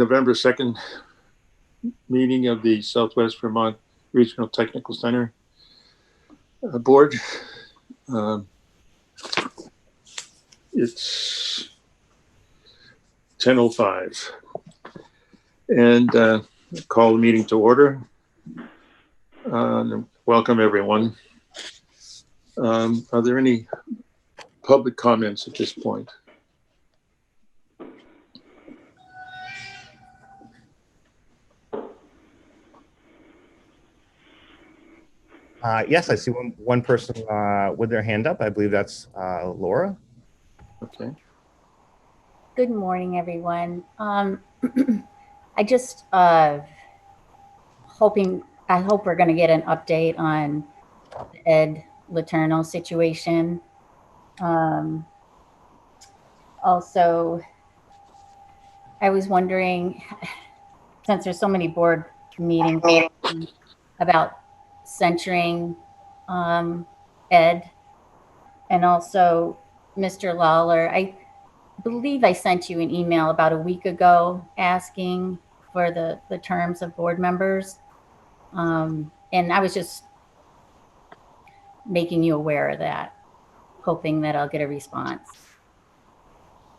November 2nd meeting of the Southwest Vermont Regional Technical Center Board. It's 10:05, and call the meeting to order. Welcome, everyone. Are there any public comments at this point? Yes, I see one person with their hand up. I believe that's Laura. Okay. Good morning, everyone. I just I hope we're going to get an update on the Ed Letourneau situation. Also, I was wondering, since there's so many board meetings about censuring Ed, and also Mr. Lawler, I believe I sent you an email about a week ago asking for the terms of board members. And I was just making you aware of that, hoping that I'll get a response.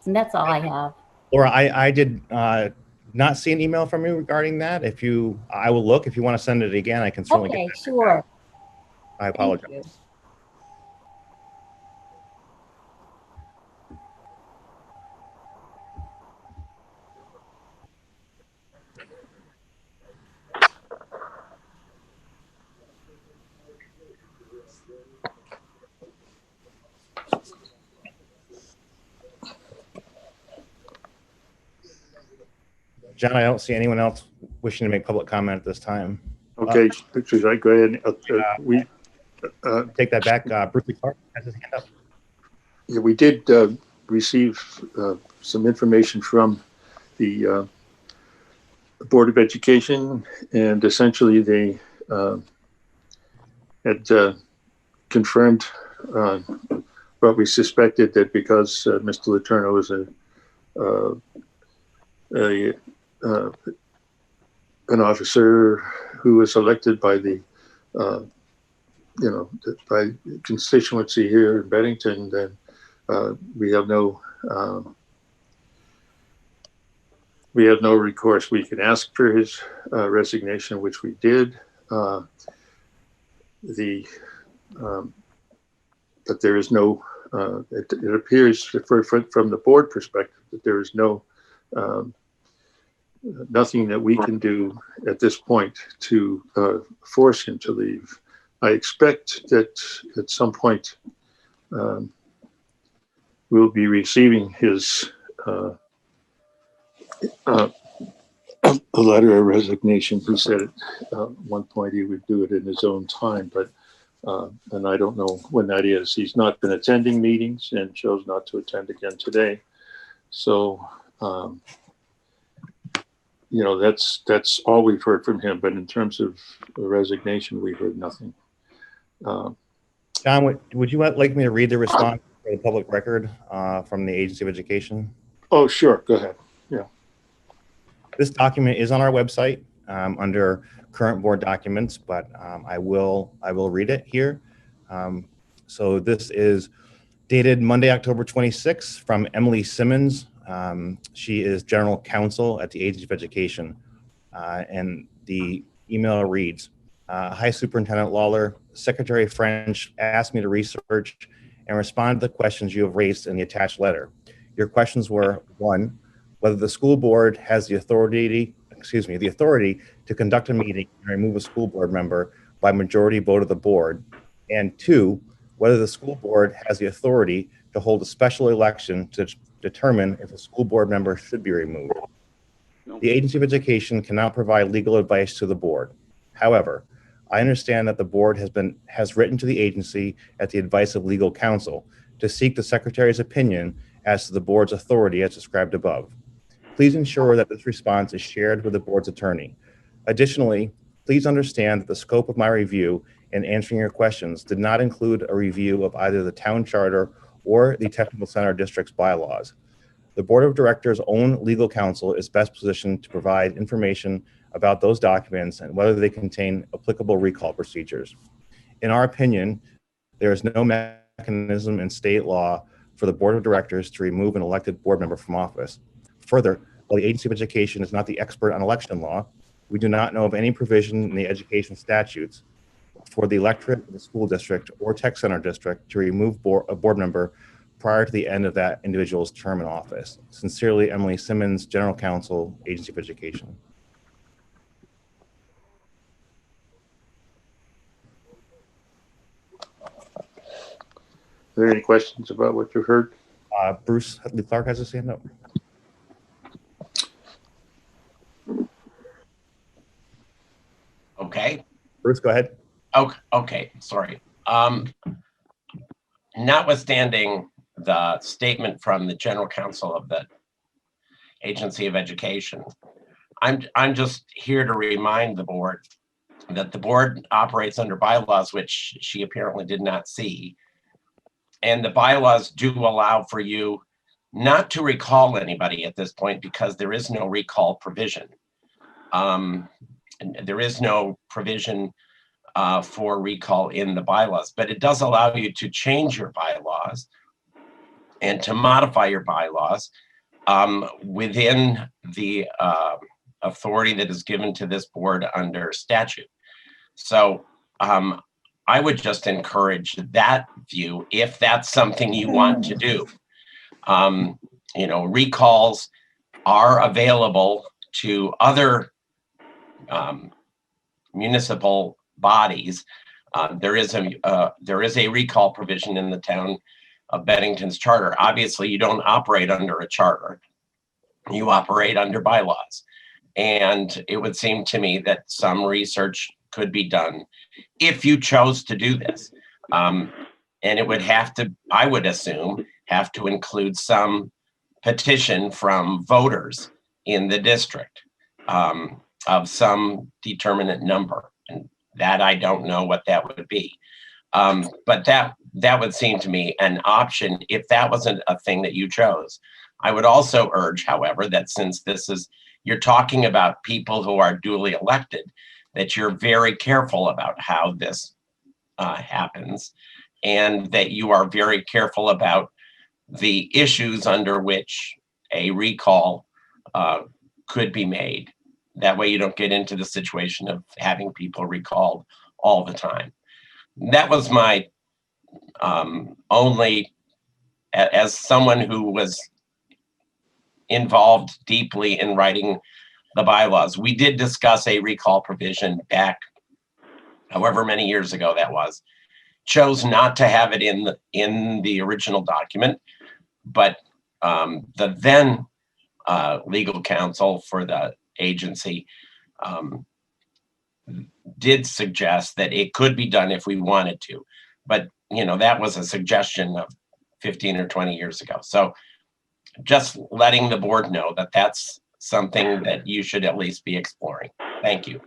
And that's all I have. Laura, I did not see an email from you regarding that. I will look. If you want to send it again, I can certainly Okay, get that. sure. I apologize. John, I don't see anyone else wishing to make public comment at this time. Okay, should I go ahead? Take that back. Bruce Clark has his hand up. Yeah, we did receive some information from the Board of Education, and essentially they had confirmed what we suspected, that because Mr. Letourneau is an officer who was elected by the by constituency here in Bennington, then we have no recourse. We can ask for his resignation, which we did. But there is no. It appears from the board perspective that there is no. Nothing that we can do at this point to force him to leave. I expect that at some point we'll be receiving his a letter of resignation. He said at one point he would do it in his own time, but and I don't know when that is. He's not been attending meetings and chose not to attend again today. So that's all we've heard from him. But in terms of the resignation, we heard nothing. John, would you like me to read the response for the public record from the Agency of Education? Oh, sure. Go ahead. Yeah. This document is on our website under current board documents, but I will read it here. So this is dated Monday, October 26th, from Emily Simmons. She is General Counsel at the Agency of Education. And the email reads, hi, Superintendent Lawler. Secretary French asked me to research and respond to the questions you have raised in the attached letter. Your questions were: 1, whether the school board has the authority to conduct a meeting and remove a school board member by majority vote of the board, and 2, whether the school board has the authority to hold a special election to determine if a school board member should be removed. The Agency of Education cannot provide legal advice to the board. However, I understand that the board has written to the agency at the advice of legal counsel to seek the Secretary's opinion as to the board's authority as described above. Please ensure that this response is shared with the board's attorney. Additionally, please understand that the scope of my review in answering your questions did not include a review of either the town charter or the Technical Center District's bylaws. The Board of Directors' own legal counsel is best positioned to provide information about those documents and whether they contain applicable recall procedures. In our opinion, there is no mechanism in state law for the Board of Directors to remove an elected board member from office. Further, while the Agency of Education is not the expert on election law, we do not know of any provision in the education statutes for the electorate of the school district or tech center district to remove a board member prior to the end of that individual's term in office. Sincerely, Emily Simmons, General Counsel, Agency of Education. Are there any questions about what you heard? Bruce Clark has his hand up. Okay. Bruce, go ahead. Okay. Sorry. Notwithstanding the statement from the General Counsel of the Agency of Education, I'm just here to remind the board that the board operates under bylaws, which she apparently did not see. And the bylaws do allow for you not to recall anybody at this point because there is no recall provision. And there is no provision for recall in the bylaws, but it does allow you to change your bylaws and to modify your bylaws within the authority that is given to this board under statute. So I would just encourage that view if that's something you want to do. You know, recalls are available to other municipal bodies. There is a recall provision in the town of Bennington's charter. Obviously, you don't operate under a charter. You operate under bylaws. And it would seem to me that some research could be done if you chose to do this. And it would have to, I would assume, have to include some petition from voters in the district of some determinate number. And that I don't know what that would be. But that would seem to me an option if that wasn't a thing that you chose. I would also urge, however, that since you're talking about people who are duly elected, that you're very careful about how this happens, and that you are very careful about the issues under which a recall could be made. That way you don't get into the situation of having people recalled all the time. That was my only, as someone who was involved deeply in writing the bylaws. We did discuss a recall provision back, however many years ago that was. Chose not to have it in the original document, but the then legal counsel for the agency did suggest that it could be done if we wanted to. But, you know, that was a suggestion of 15 or 20 years ago. So just letting the board know that that's something that you should at least be exploring. Thank you.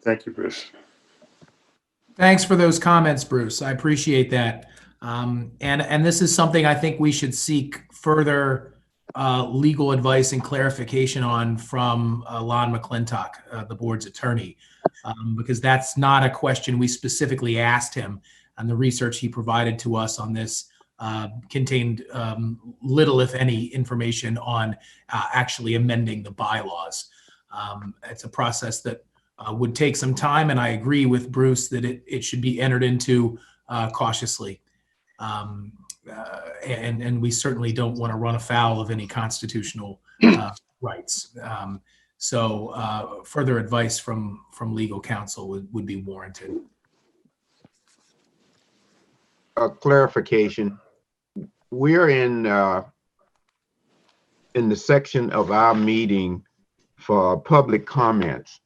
Thank you, Bruce. Thanks for those comments, Bruce. I appreciate that. And this is something I think we should seek further legal advice and clarification on from Lon McClintock, the board's attorney, because that's not a question we specifically asked him, and the research he provided to us on this contained little, if any, information on actually amending the bylaws. It's a process that would take some time, and I agree with Bruce that it should be entered into cautiously. And we certainly don't want to run afoul of any constitutional rights. So further advice from legal counsel would be warranted. A clarification. We're in the section of our meeting for public comments,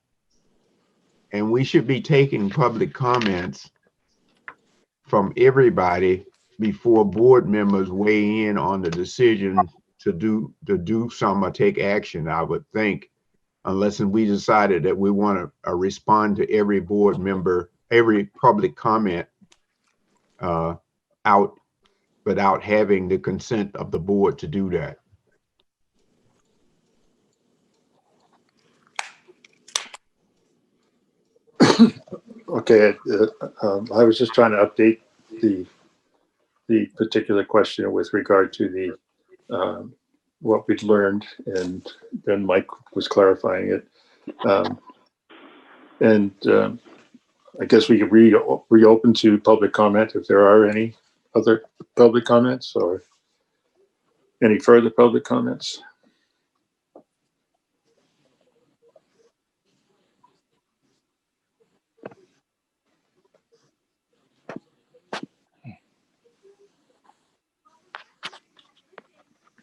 and we should be taking public comments from everybody before board members weigh in on the decision to do some or take action, I would think, unless we decided that we want to respond to every board member, every public comment out. without having the consent of the board to do that. Okay, I was just trying to update the particular question with regard to the what we'd learned, and then Mike was clarifying it. I guess we could reopen to public comment if there are any other public comments or any further public comments.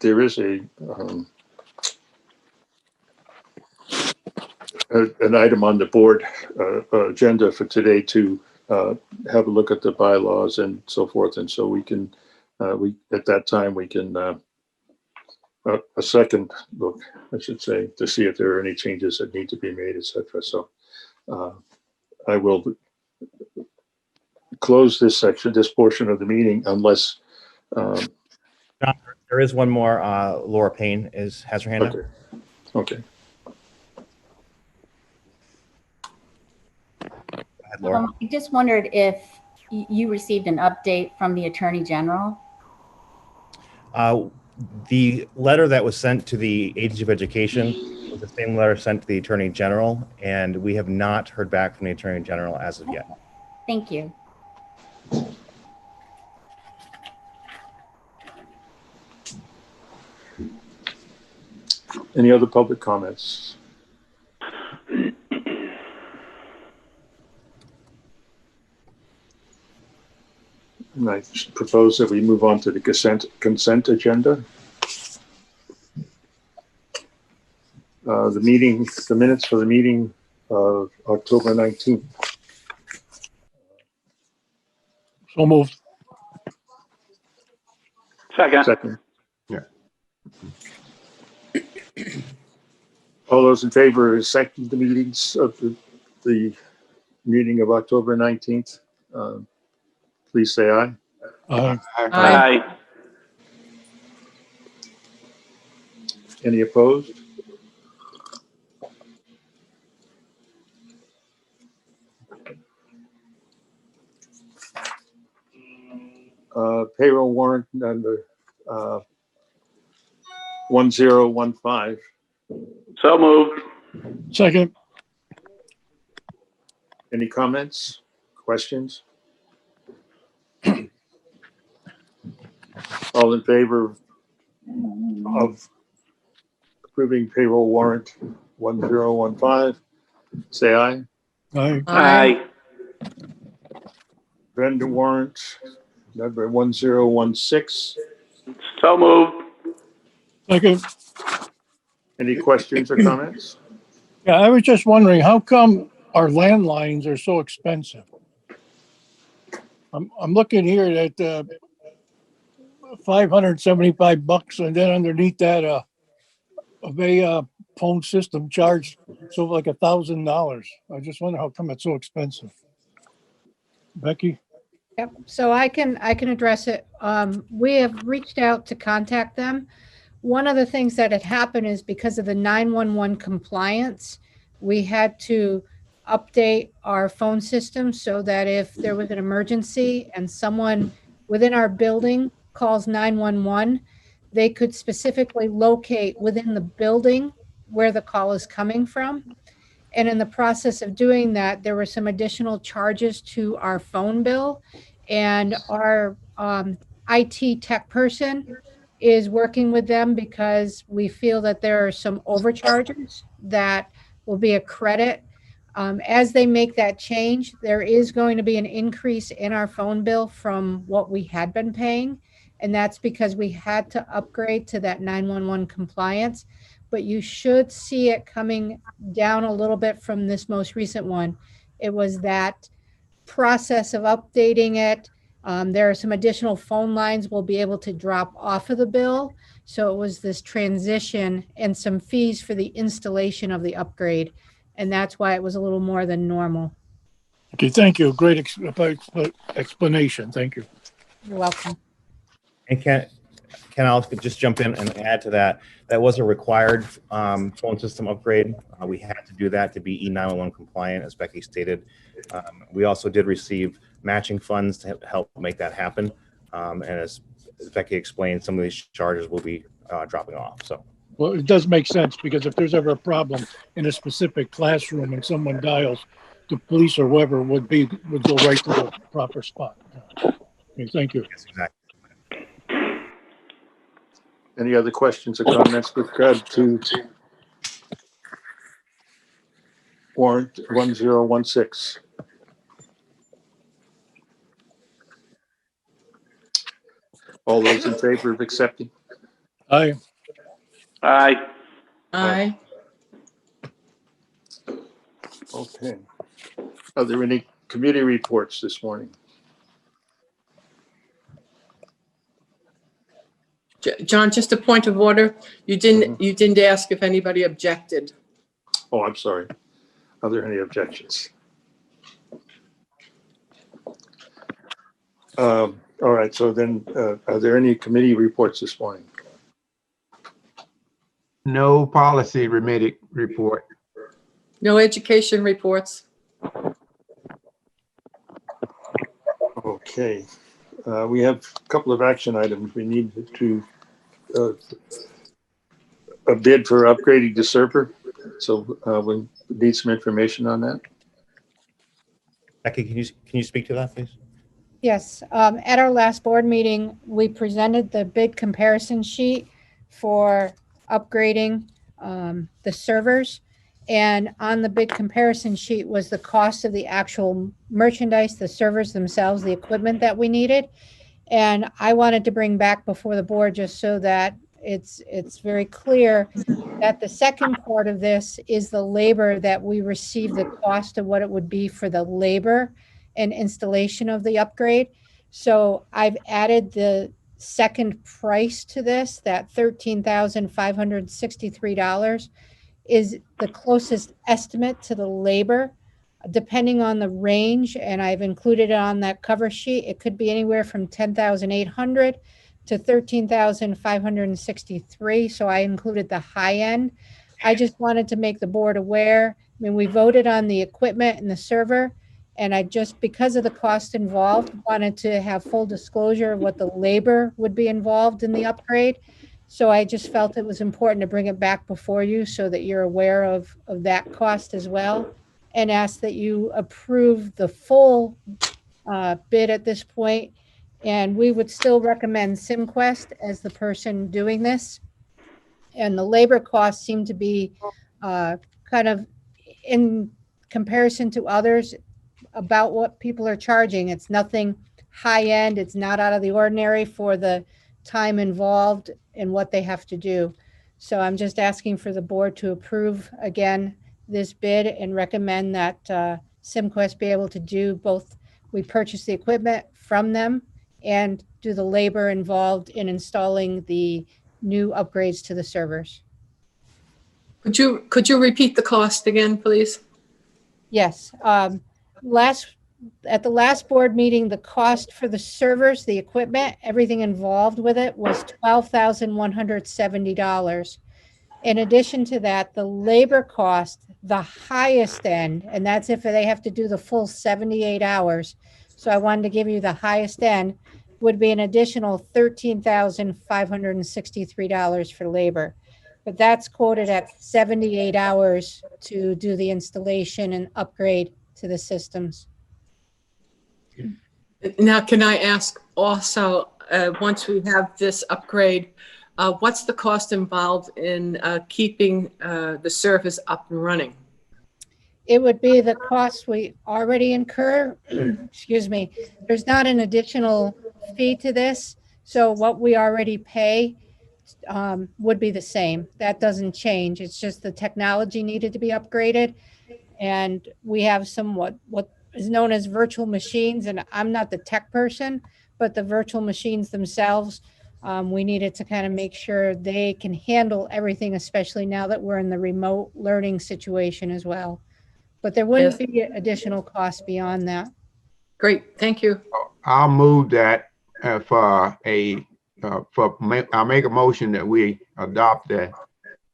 There is an item on the board agenda for today to have a look at the bylaws and so forth, and so we can at that time we can a second look, I should say, to see if there are any changes that need to be made, etc. So I will close this portion of the meeting unless. John, there is one more. Laura Payne has her hand up. Okay. Go ahead, Laura. I just wondered if you received an update from the Attorney General. The letter that was sent to the Agency of Education was the same letter sent to the Attorney General, and we have not heard back from the Attorney General as of yet. Thank you. Any other public comments? And I propose that we move on to the consent agenda. The minutes for the meeting of October 19th. So moved. Second. Yeah. All those in favor of second the meetings of the meeting of October 19th, please say aye. Aye. Any opposed? Payroll warrant number 1015. So moved. Second. Any comments, questions? All in favor of approving payroll warrant 1015, say aye. Aye. Vendor warrant number 1016. So moved. Second. Any questions or comments? Yeah, I was just wondering, how come our landlines are so expensive? I'm looking here at $575, and then underneath that, a phone system charged so like $1,000. I just wonder how come it's so expensive. Becky? Yep, so I can address it. We have reached out to contact them. One of the things that had happened is because of the 911 compliance, we had to update our phone system so that if there was an emergency and someone within our building calls 911, they could specifically locate within the building where the call is coming from. And in the process of doing that, there were some additional charges to our phone bill, and our IT tech person is working with them because we feel that there are some overcharges that will be a credit. As they make that change, there is going to be an increase in our phone bill from what we had been paying. And that's because we had to upgrade to that 911 compliance. But you should see it coming down a little bit from this most recent one. It was that process of updating it. There are some additional phone lines we'll be able to drop off of the bill. So it was this transition and some fees for the installation of the upgrade. And that's why it was a little more than normal. Okay, thank you. Great explanation. Thank you. You're welcome. And Ken, I'll just jump in and add to that. That was a required phone system upgrade. We had to do that to be E911 compliant, as Becky stated. We also did receive matching funds to help make that happen. And as Becky explained, some of these charges will be dropping off. So. Well, it does make sense, because if there's ever a problem in a specific classroom and someone dials, the police or whoever would go right to the proper spot. Okay, thank you. Yes, exactly. Any other questions or comments with regard to warrant 1016? All those in favor of accepting? Aye. Aye. Aye. Okay. Are there any committee reports this morning? John, just a point of order. You didn't ask if anybody objected. Oh, I'm sorry. Are there any objections? All right, so then, are there any committee reports this morning? No policy remitted report. No education reports. Okay. We have a couple of action items. We need to a bid for upgrading the server. So we need some information on that. Becky, can you speak to that, please? Yes, at our last board meeting, we presented the bid comparison sheet for upgrading the servers. And on the bid comparison sheet was the cost of the actual merchandise, the servers themselves, the equipment that we needed. And I wanted to bring back before the board, just so that it's very clear that the second part of this is the labor that we receive, the cost of what it would be for the labor and installation of the upgrade. So I've added the second price to this, that $13,563 is the closest estimate to the labor, depending on the range. And I've included it on that cover sheet. It could be anywhere from 10,800 to 13,563. So I included the high end. I just wanted to make the board aware. I mean, we voted on the equipment and the server, and I just, because of the cost involved, wanted to have full disclosure of what the labor would be involved in the upgrade. So I just felt it was important to bring it back before you so that you're aware of that cost as well, and ask that you approve the full bid at this point. And we would still recommend SimQuest as the person doing this. And the labor costs seem to be kind of in comparison to others about what people are charging. It's nothing high end. It's not out of the ordinary for the time involved and what they have to do. So I'm just asking for the board to approve again this bid and recommend that SimQuest be able to do both. We purchase the equipment from them and do the labor involved in installing the new upgrades to the servers. Could you repeat the cost again, please? Yes. At the last board meeting, the cost for the servers, the equipment, everything involved with it was $12,170. In addition to that, the labor cost, the highest end, and that's if they have to do the full 78 hours. So I wanted to give you the highest end, would be an additional $13,563 for labor. But that's quoted at 78 hours to do the installation and upgrade to the systems. Now, can I ask also, once we have this upgrade, what's the cost involved in keeping the service up and running? It would be the cost we already incur. Excuse me. There's not an additional fee to this. So what we already pay would be the same. That doesn't change. It's just the technology needed to be upgraded. And we have some what is known as virtual machines. And I'm not the tech person, but the virtual machines themselves, we needed to kind of make sure they can handle everything, especially now that we're in the remote learning situation as well. But there wouldn't be additional costs beyond that. Great, thank you. I'll move that for a I'll make a motion that we adopt the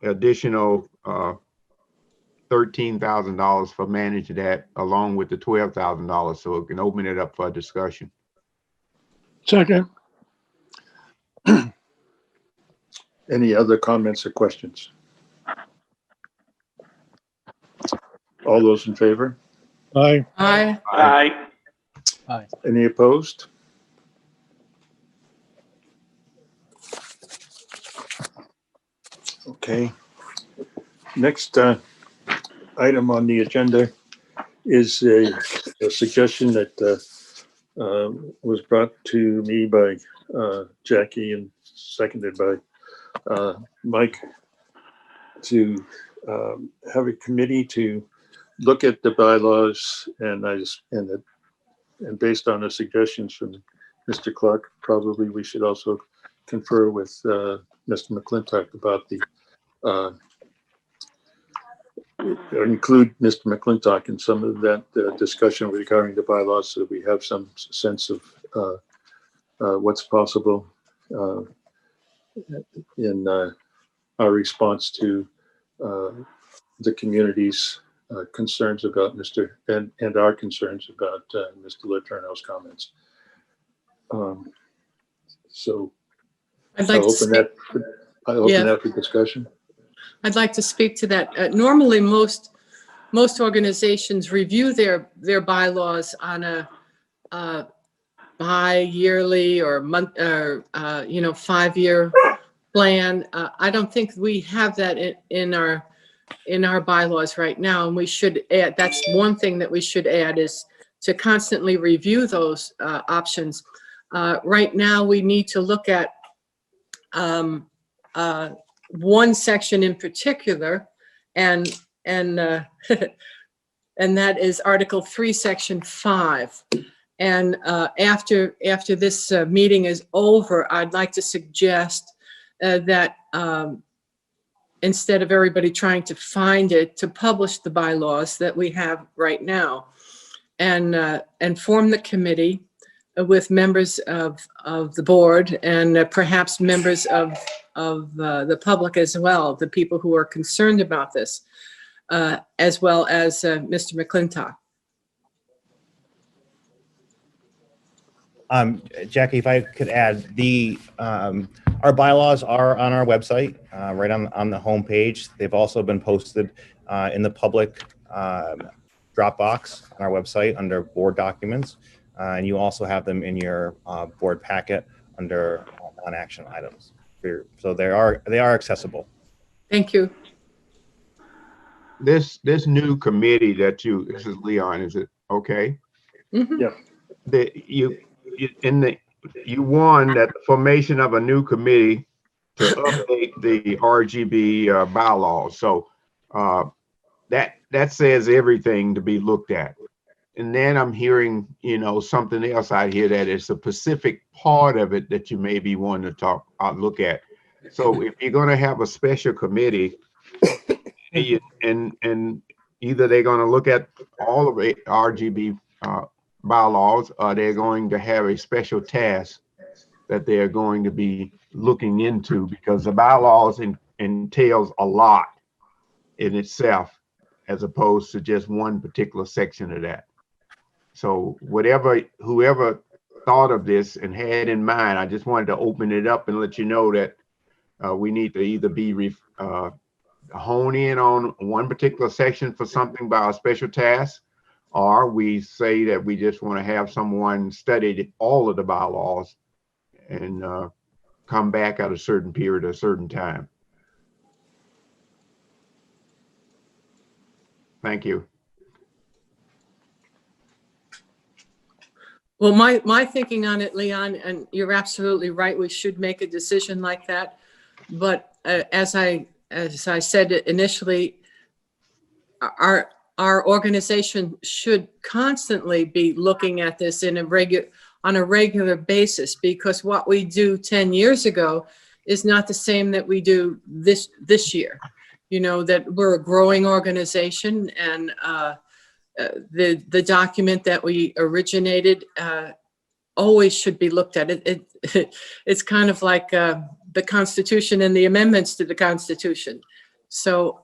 additional $13,000 for managing that, along with the $12,000, so it can open it up for discussion. Second. Any other comments or questions? All those in favor? Aye. Aye. Aye. Any opposed? Okay. Next item on the agenda is a suggestion that was brought to me by Jackie and seconded by Mike, to have a committee to look at the bylaws, and based on the suggestions from Mr. Clark, probably we should also confer with Mr. McClintock about the or include Mr. McClintock in some of that discussion regarding the bylaws, so that we have some sense of what's possible in our response to the community's concerns about and our concerns about Mr. Letourneau's comments. So I'd like I'll to open that for discussion. I'd like to speak to that. Normally, most organizations review their bylaws on a bi-yearly or month or 5-year plan. I don't think we have that in our bylaws right now, and we should add. That's one thing that we should add, is to constantly review those options. Right now, we need to look at one section in particular, and and that is Article 3, Section 5. And after this meeting is over, I'd like to suggest that instead of everybody trying to find it, to publish the bylaws that we have right now, and form the committee with members of the board, and perhaps members of the public as well, the people who are concerned about this, as well as Mr. McClintock. Jackie, if I could add, our bylaws are on our website, right on the homepage. They've also been posted in the public Dropbox on our website under board documents, and you also have them in your board packet under non-action items. So they are accessible. Thank you. This new committee this is Leon, is it okay? Mhm. Yeah. You warned that the formation of a new committee to update the RGB bylaws. So that says everything to be looked at. And then I'm hearing, something else out here, that it's a specific part of it that you maybe want to look at. So if you're going to have a special committee, and either they're going to look at all of the RGB bylaws, or they're going to have a special task that they're going to be looking into, because the bylaws entails a lot in itself, as opposed to just one particular section of that. So whoever thought of this and had in mind, I just wanted to open it up and let you know that we need to either be hone in on one particular section for something by a special task, or we say that we just want to have someone study all of the bylaws and come back at a certain period, a certain time. Thank you. Well, my thinking on it, Leon, and you're absolutely right, we should make a decision like that. But as I said initially, our organization should constantly be looking at this on a regular basis, because what we do 10 years ago is not the same that we do this year. That we're a growing organization, and the document that we originated always should be looked at. It's kind of like the Constitution and the amendments to the Constitution. So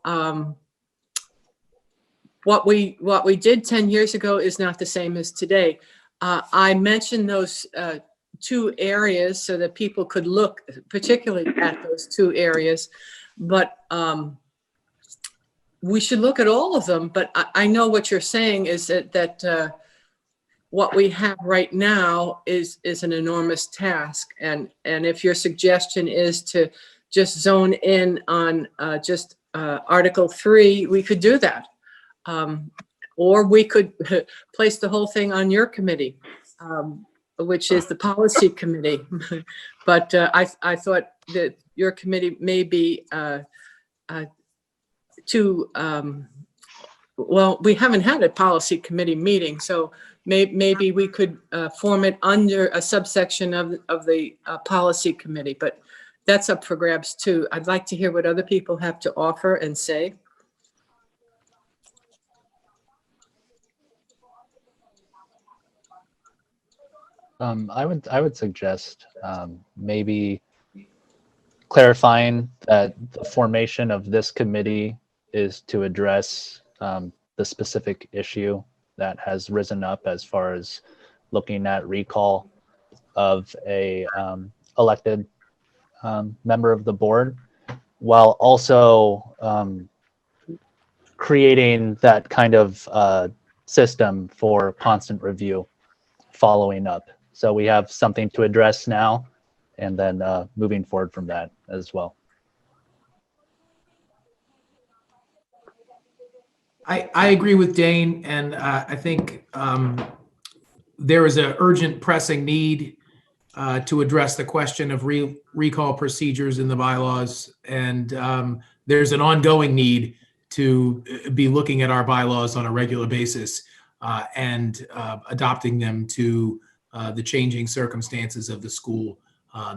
what we did 10 years ago is not the same as today. I mentioned those two areas so that people could look particularly at those two areas, but we should look at all of them. But I know what you're saying is that what we have right now is an enormous task. And if your suggestion is to just zone in on just Article 3, we could do that. Or we could place the whole thing on your committee, which is the policy committee. But I thought that your committee may be too, well, we haven't had a policy committee meeting, so maybe we could form it under a subsection of the policy committee, but that's up for grabs too. I'd like to hear what other people have to offer and say. I would suggest maybe clarifying that the formation of this committee is to address the specific issue that has risen up as far as looking at recall of a elected member of the board, while also creating that kind of system for constant review following up. So we have something to address now, and then moving forward from that as well. I agree with Dane, and I think there is an urgent pressing need to address the question of recall procedures in the bylaws, and there's an ongoing need to be looking at our bylaws on a regular basis and adopting them to the changing circumstances of the school,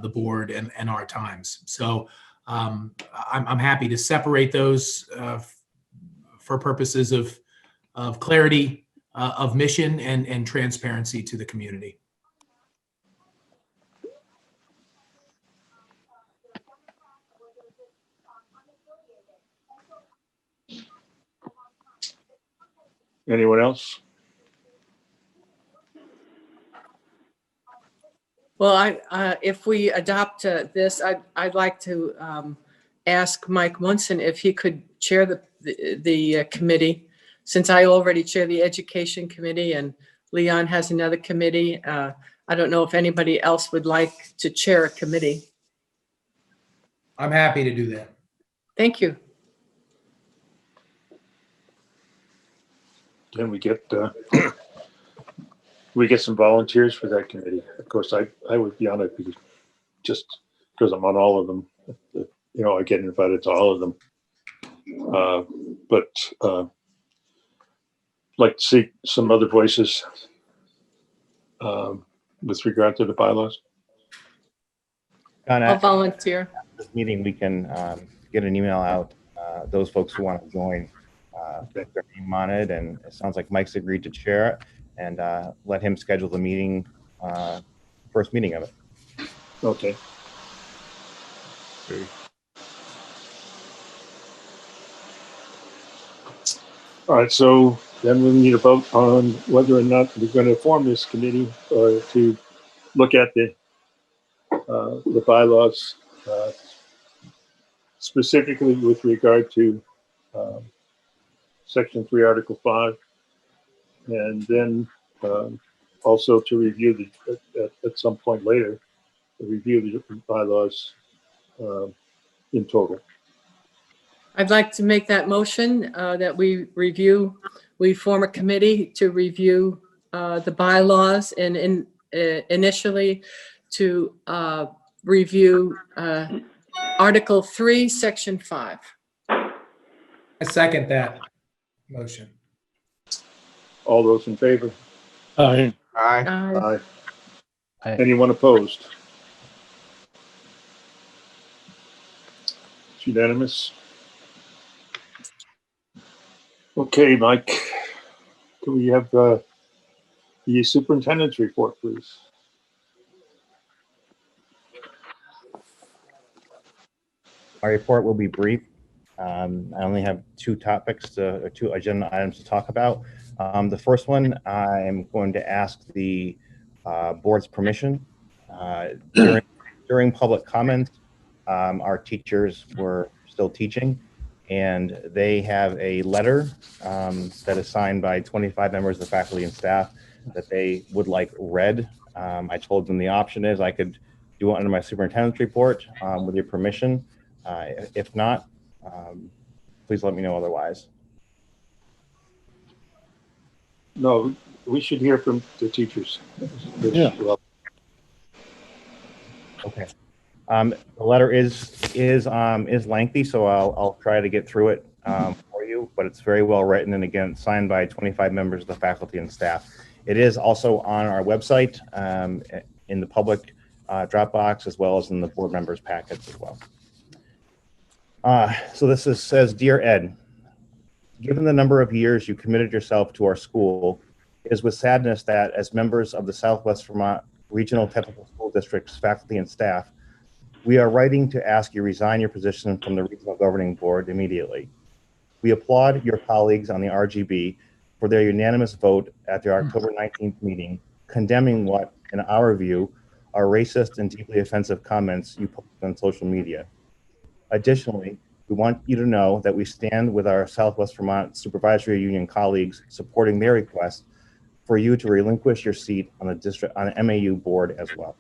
the board, and our times. So I'm happy to separate those for purposes of clarity, of mission, and transparency to the community. Anyone else? Well, if we adopt this, I'd like to ask Mike Munson if he could chair the committee, since I already chair the education committee and Leon has another committee. I don't know if anybody else would like to chair a committee. I'm happy to do that. Thank you. Can we get some volunteers for that committee? Of course, I would be on it just because I'm on all of them. You know, I get invited to all of them. But like to see some other voices with regard to the bylaws. I'll volunteer. This meeting, we can get an email out. Those folks who want to join, put their name on it, and it sounds like Mike's agreed to chair it, and let him schedule the meeting, first meeting of it. Okay. All right, so then we need a vote on whether or not we're going to form this committee or to look at the bylaws, specifically with regard to Section 3, Article 5, and then also to review at some point later, review the bylaws in total. I'd like to make that motion that we form a committee to review the bylaws and initially to review Article 3, Section 5. I second that motion. All those in favor? Aye. Aye. Aye. Anyone opposed? It's unanimous. Okay, Mike, can we have the superintendent's report, please? My report will be brief. I only have two agenda items to talk about. The first one, I'm going to ask the board's permission. During public comments, our teachers were still teaching, and they have a letter that is signed by 25 members of the faculty and staff that they would like read. I told them the option is I could do it under my superintendent's report with your permission. If not, please let me know otherwise. No, we should hear from the teachers. Yeah. Well, Okay. The letter is lengthy, so I'll try to get through it for you, but it's very well written, and again, signed by 25 members of the faculty and staff. It is also on our website in the public Dropbox, as well as in the board members packets as well. So this says, Dear Ed, given the number of years you committed yourself to our school, it is with sadness that as members of the Southwest Vermont Regional Technical School District's faculty and staff, we are writing to ask you resign your position from the Regional Governing Board immediately. We applaud your colleagues on the RGB for their unanimous vote at their October 19th meeting, condemning what, in our view, are racist and deeply offensive comments you posted on social media. Additionally, we want you to know that we stand with our Southwest Vermont Supervisory Union colleagues supporting their request for you to relinquish your seat on the MAU board as well.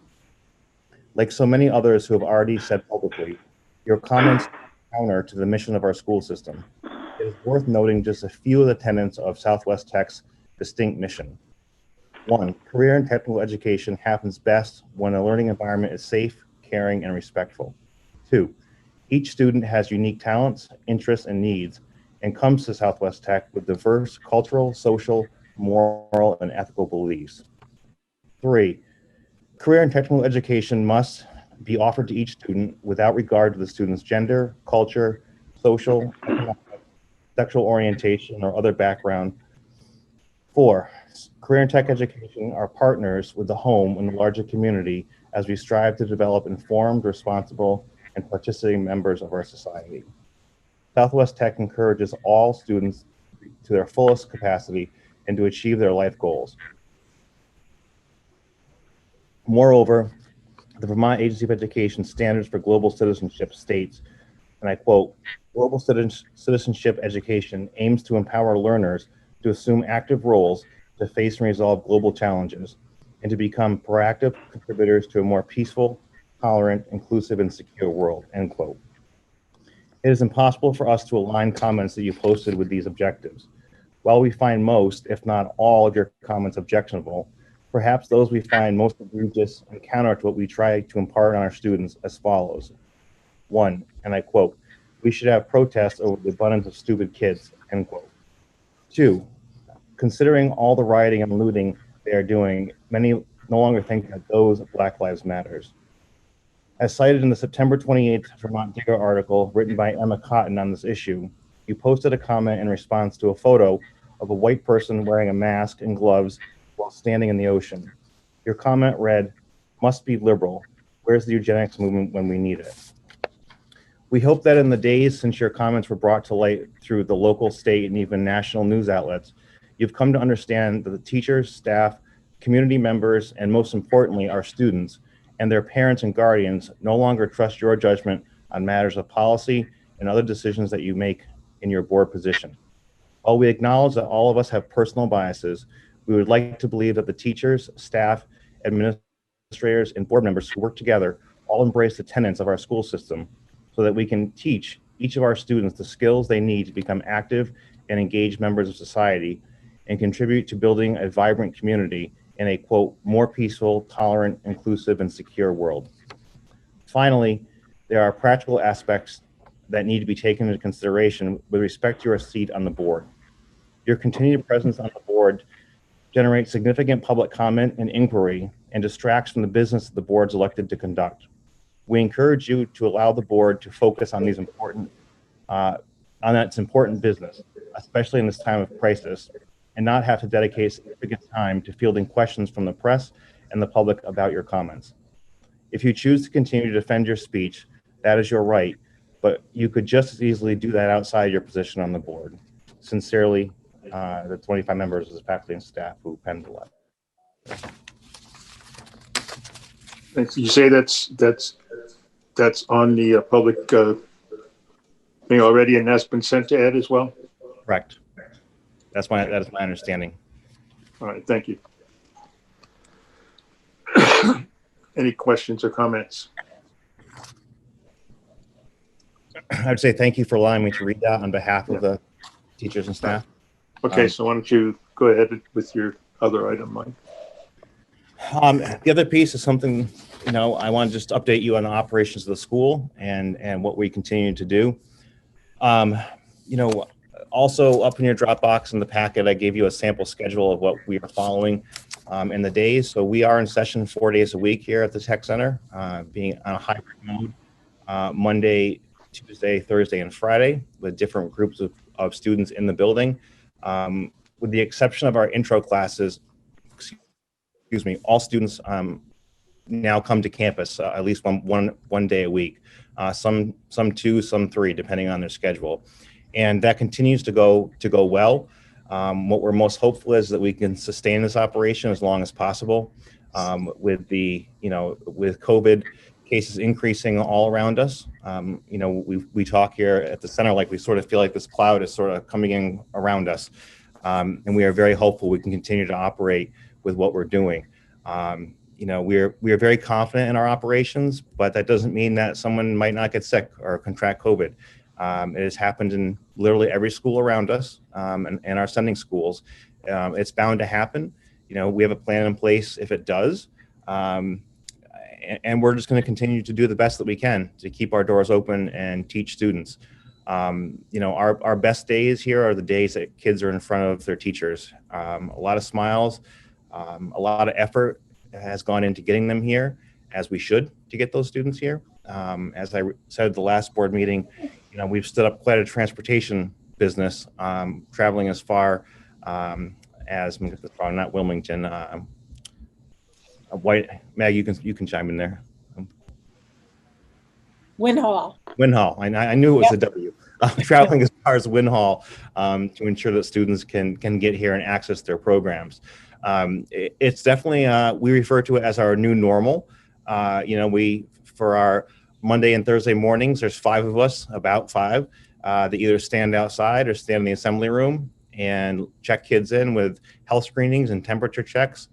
Like so many others who have already said publicly, your comments counter to the mission of our school system. It is worth noting just a few of the tenets of Southwest Tech's distinct mission. 1, career and technical education happens best when a learning environment is safe, caring, and respectful. 2, each student has unique talents, interests, and needs, and comes to Southwest Tech with diverse cultural, social, moral, and ethical beliefs. 3, career and technical education must be offered to each student without regard to the student's gender, culture, social, economic, sexual orientation, or other background. 4, career and tech education are partners with the home and the larger community as we strive to develop informed, responsible, and participating members of our society. Southwest Tech encourages all students to their fullest capacity and to achieve their life goals. Moreover, the Vermont Agency of Education Standards for Global Citizenship states, and I quote, global citizenship education aims to empower learners to assume active roles to face and resolve global challenges and to become proactive contributors to a more peaceful, tolerant, inclusive, and secure world, end quote. It is impossible for us to align comments that you posted with these objectives. While we find most, if not all, of your comments objectionable, perhaps those we find most egregious and counter to what we try to impart on our students as follows. 1, and I quote, we should have protests over the abundance of stupid kids, end quote. 2, considering all the rioting and looting they are doing, many no longer think that those Black Lives Matters. As cited in the September 28th Vermont Digger article written by Emma Cotton on this issue, you posted a comment in response to a photo of a white person wearing a mask and gloves while standing in the ocean. Your comment read, must be liberal. Where's the eugenics movement when we need it? We hope that in the days since your comments were brought to light through the local, state, and even national news outlets, you've come to understand that the teachers, staff, community members, and most importantly, our students and their parents and guardians no longer trust your judgment on matters of policy and other decisions that you make in your board position. While we acknowledge that all of us have personal biases, we would like to believe that the teachers, staff, administrators, and board members who work together all embrace the tenets of our school system so that we can teach each of our students the skills they need to become active and engaged members of society and contribute to building a vibrant community in a, quote, more peaceful, tolerant, inclusive, and secure world. Finally, there are practical aspects that need to be taken into consideration with respect to your seat on the board. Your continued presence on the board generates significant public comment and inquiry and distracts from the business the board's elected to conduct. We encourage you to allow the board to focus on its important business, especially in this time of crisis, and not have to dedicate significant time to fielding questions from the press and the public about your comments. If you choose to continue to defend your speech, that is your right, but you could just as easily do that outside your position on the board. Sincerely, the 25 members of the faculty and staff who penned the letter. You say that's on the public thing already, and that's been sent to Ed as well? Correct. That is my understanding. All right, thank you. Any questions or comments? I'd say thank you for allowing me to read that on behalf of the teachers and staff. Okay, so why don't you go ahead with your other item, Mike? The other piece is something, I want to just update you on the operations of the school and what we continue to do. Also up in your Dropbox in the packet, I gave you a sample schedule of what we are following in the days. So we are in session 4 days a week here at the Tech Center, being on a hybrid mode, Monday, Tuesday, Thursday, and Friday, with different groups of students in the building. With the exception of our intro classes, all students now come to campus at least one day a week. Some 2, some 3, depending on their schedule. And that continues to go well. What we're most hopeful is that we can sustain this operation as long as possible. With COVID cases increasing all around us, we talk here at the center like we sort of feel like this cloud is sort of coming in around us, and we are very hopeful we can continue to operate with what we're doing. We are very confident in our operations, but that doesn't mean that someone might not get sick or contract COVID. It has happened in literally every school around us, and our sending schools. It's bound to happen. We have a plan in place if it does. And we're just going to continue to do the best that we can to keep our doors open and teach students. Our best days here are the days that kids are in front of their teachers. A lot of smiles, a lot of effort has gone into getting them here, as we should, to get those students here. As I said at the last board meeting, we've stood up quite a transportation business, traveling as far as, not Wilmington, Mag, you can chime in there. Winhall. I knew it was a W. Traveling as far as Winhall to ensure that students can get here and access their programs. It's definitely, we refer to it as our new normal. For our Monday and Thursday mornings, there's 5 of us, about 5, that either stand outside or stand in the assembly room and check kids in with health screenings and temperature checks.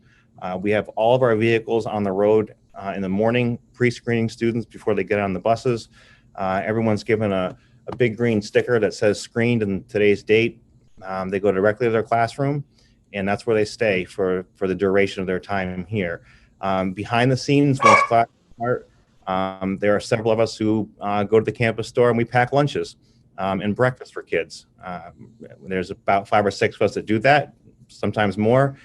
We have all of our vehicles on the road in the morning, pre-screening students before they get on the buses. Everyone's given a big green sticker that says screened in today's date. They go directly to their classroom, and that's where they stay for the duration of their time here. Behind the scenes, once classes start, there are several of us who go to the campus store and we pack lunches and breakfast for kids. There's about 5 or 6 of us that do that, sometimes more.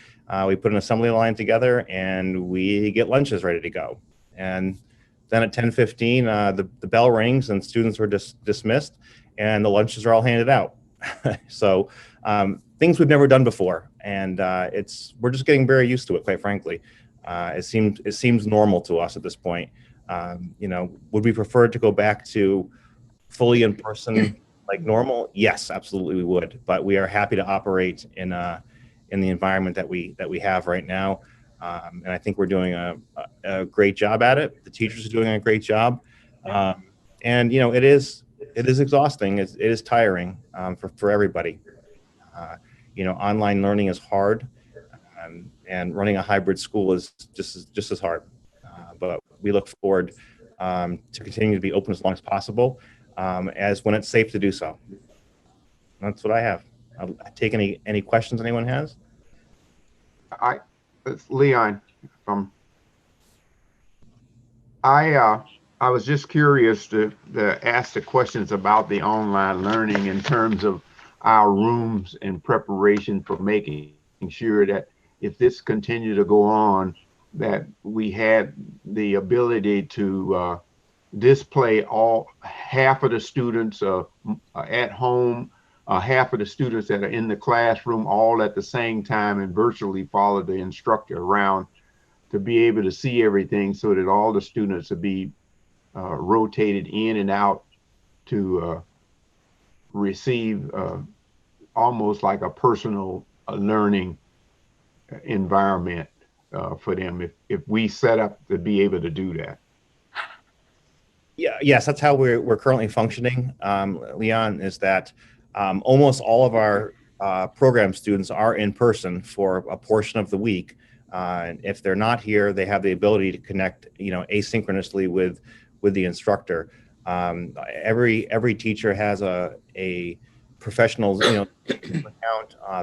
We put an assembly line together and we get lunches ready to go. And then at 10:15, the bell rings and students are dismissed and the lunches are all handed out. So things we've never done before. And we're just getting very used to it, quite frankly. It seems normal to us at this point. Would we prefer to go back to fully in person like normal? Yes, absolutely we would. But we are happy to operate in the environment that we have right now. And I think we're doing a great job at it. The teachers are doing a great job. And it is exhausting. It is tiring for everybody. Online learning is hard, and running a hybrid school is just as hard. But we look forward to continuing to be open as long as possible, as when it's safe to do so. That's what I have. I'll take any questions anyone has. It's Leon. I was just curious to ask the questions about the online learning in terms of our rooms in preparation for making sure that if this continued to go on, that we had the ability to display half of the students at home, half of the students that are in the classroom all at the same time, and virtually follow the instructor around to be able to see everything so that all the students would be rotated in and out to receive almost like a personal learning environment for them if we set up to be able to do that. Yeah, yes, that's how we're currently functioning, Leon, is that almost all of our program students are in person for a portion of the week. And if they're not here, they have the ability to connect, asynchronously with the instructor. Every teacher has a professional, account.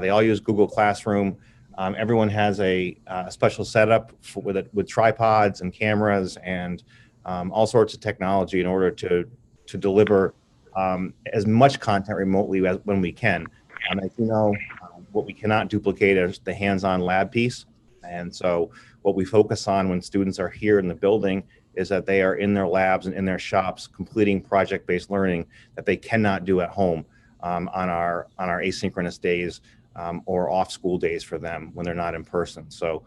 They all use Google Classroom. Everyone has a special setup with tripods and cameras and all sorts of technology in order to deliver as much content remotely as when we can. As you know, what we cannot duplicate is the hands-on lab piece. And so what we focus on when students are here in the building is that they are in their labs and in their shops completing project-based learning that they cannot do at home on our asynchronous days or off school days for them when they're not in person. So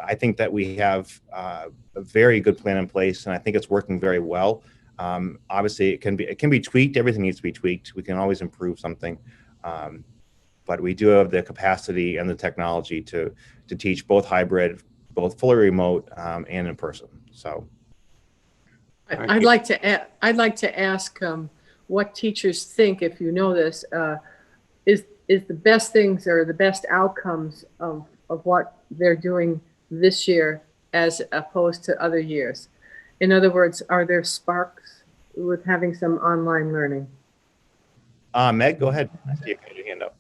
I think that we have a very good plan in place, and I think it's working very well. Obviously, it can be tweaked. Everything needs to be tweaked. We can always improve something, but we do have the capacity and the technology to teach both hybrid, both fully remote and in person. So, I'd like to ask what teachers think, if you know this, is the best things or the best outcomes of what they're doing this year as opposed to other years. In other words, are there sparks with having some online learning? Meg, go ahead. I see you got your hand up.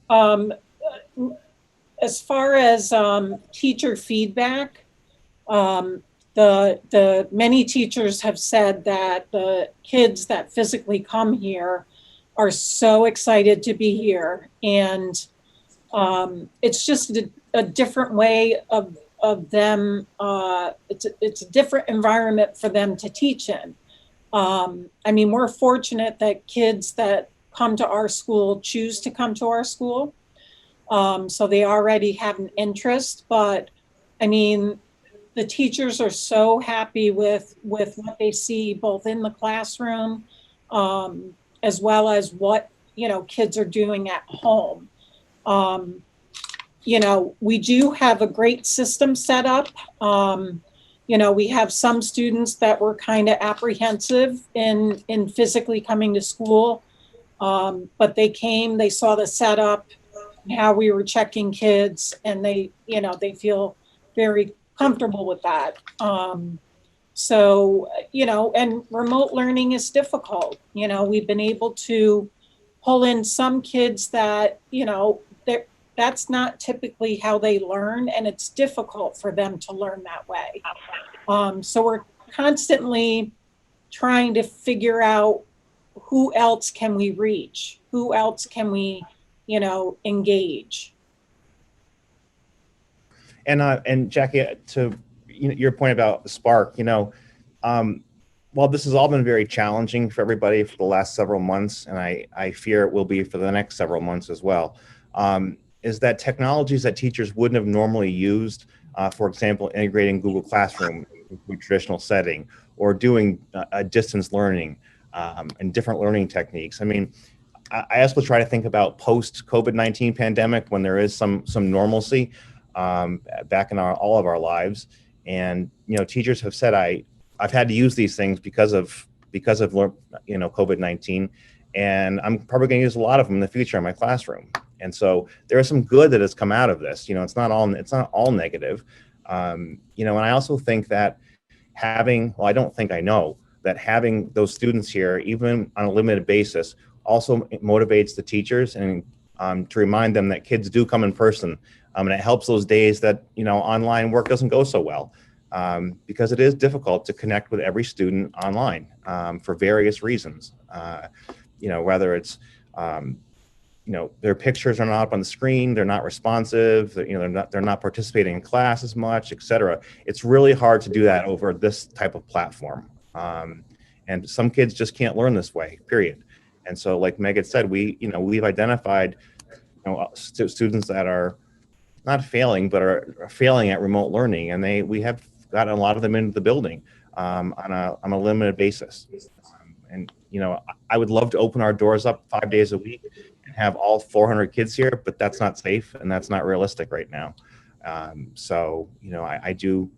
As far as teacher feedback, the many teachers have said that the kids that physically come here are so excited to be here, and it's just a different way of them. It's a different environment for them to teach in. I mean, we're fortunate that kids that come to our school choose to come to our school. So they already have an interest, but I mean, the teachers are so happy with what they see both in the classroom, as well as what, kids are doing at home. We do have a great system set up. We have some students that were kind of apprehensive in physically coming to school, but they came, they saw the setup, how we were checking kids, and they feel very comfortable with that. And remote learning is difficult. We've been able to pull in some kids that, that's not typically how they learn, and it's difficult for them to learn that way. So we're constantly trying to figure out who else can we reach, who else can we, engage. And Jackie, to your point about the spark, while this has all been very challenging for everybody for the last several months, and I fear it will be for the next several months as well, is that technologies that teachers wouldn't have normally used, for example, integrating Google Classroom into a traditional setting, or doing a distance learning and different learning techniques. I mean, I also try to think about post-COVID-19 pandemic when there is some normalcy back in all of our lives, and teachers have said I've had to use these things because of COVID-19, and I'm probably going to use a lot of them in the future in my classroom. And so there is some good that has come out of this. It's not all negative. And I also think that I know that having those students here, even on a limited basis, also motivates the teachers and to remind them that kids do come in person. And it helps those days that, online work doesn't go so well, because it is difficult to connect with every student online for various reasons. Whether it's, their pictures are not up on the screen, they're not responsive, they're not participating in class as much, etc. It's really hard to do that over this type of platform. And some kids just can't learn this way, period. And so, like Meg had said, we've identified, students that are not failing, but are failing at remote learning, and we have gotten a lot of them into the building on a limited basis. And, you know, I would love to open our doors up 5 days a week and have all 400 kids here, but that's not safe and that's not realistic right now. So, you know,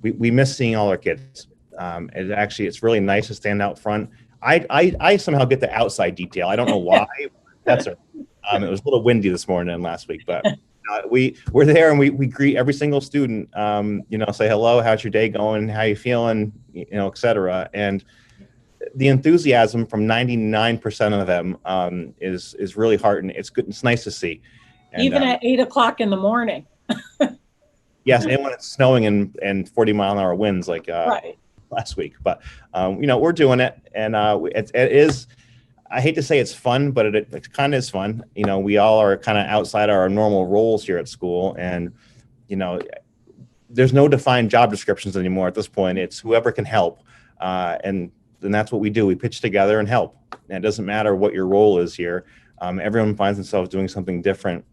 we miss seeing all our kids. It's really nice to stand out front. I somehow get the outside detail. I don't know why. That's it. It was a little windy this morning and last week, but we're there and we greet every single student. You know, say hello, how's your day going, how you feeling, you know, et cetera. And the enthusiasm from 99% of them is really heartening. It's good. It's nice to see. And, Even at 8 o'clock in the morning. yes, and when it's snowing and 40-mile-an-hour winds like Right. last week. But you know, we're doing it, and it is. I hate to say it's fun, but it kind of is fun. You know, we all are kind of outside our normal roles here at school, and you know, there's no defined job descriptions anymore at this point. It's whoever can help, and that's what we do. We pitch together and help. And it doesn't matter what your role is here. Everyone finds themselves doing something different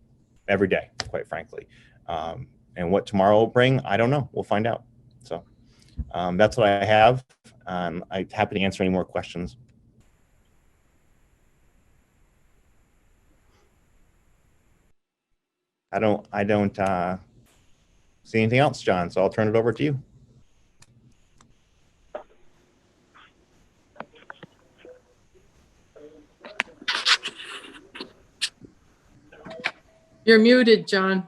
every day, quite frankly. And what tomorrow will bring, I don't know. We'll find out. So that's what I have. I'm happy to answer any more questions. I don't see anything else, John, so I'll turn it over to you. You're muted, John.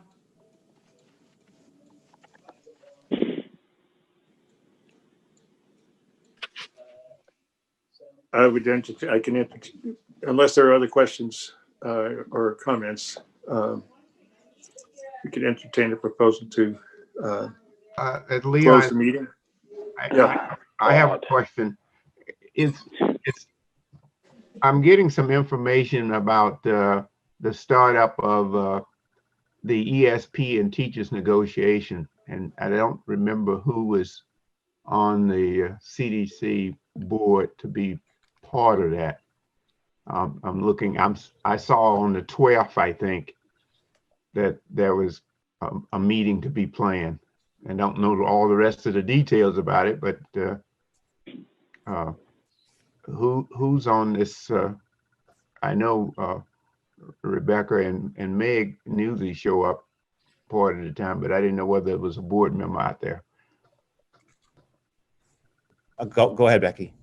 I can entertain, unless there are other questions or comments, we could entertain a proposal to Leon, close the meeting. I have a question. I'm getting some information about the startup of the ESP and teachers negotiation, and I don't remember who was on the CDC board to be part of that. I saw on the 12th, I think, that there was a meeting to be planned. I don't know all the rest of the details about it, but who's on this? I know Rebecca and Meg usually show up part of the time, but I didn't know whether it was a board member out there. Go ahead, Becky.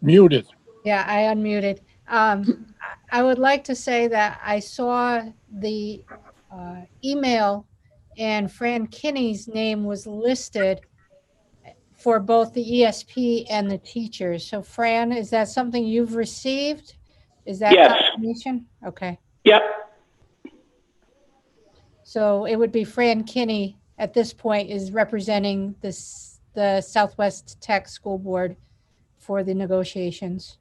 Muted. Yeah, I unmuted. I would like to say that I saw the email and Fran Kinney's name was listed for both the ESP and the teachers. So Fran, is that something you've received? Is that Yes. confirmation? Okay. Yep. So it would be Fran Kinney at this point is representing the Southwest Tech School Board for the negotiations.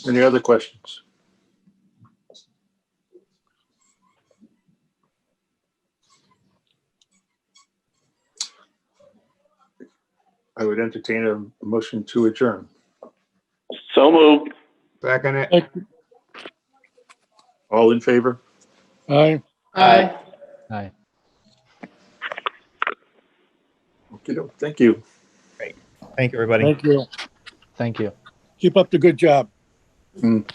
Any other questions? I would entertain a motion to adjourn. So moved. Second it. All in favor? Aye. Aye. Aye. Okay, thank you. Thank you, everybody. Thank you. Thank you. Keep up the good job. Mm.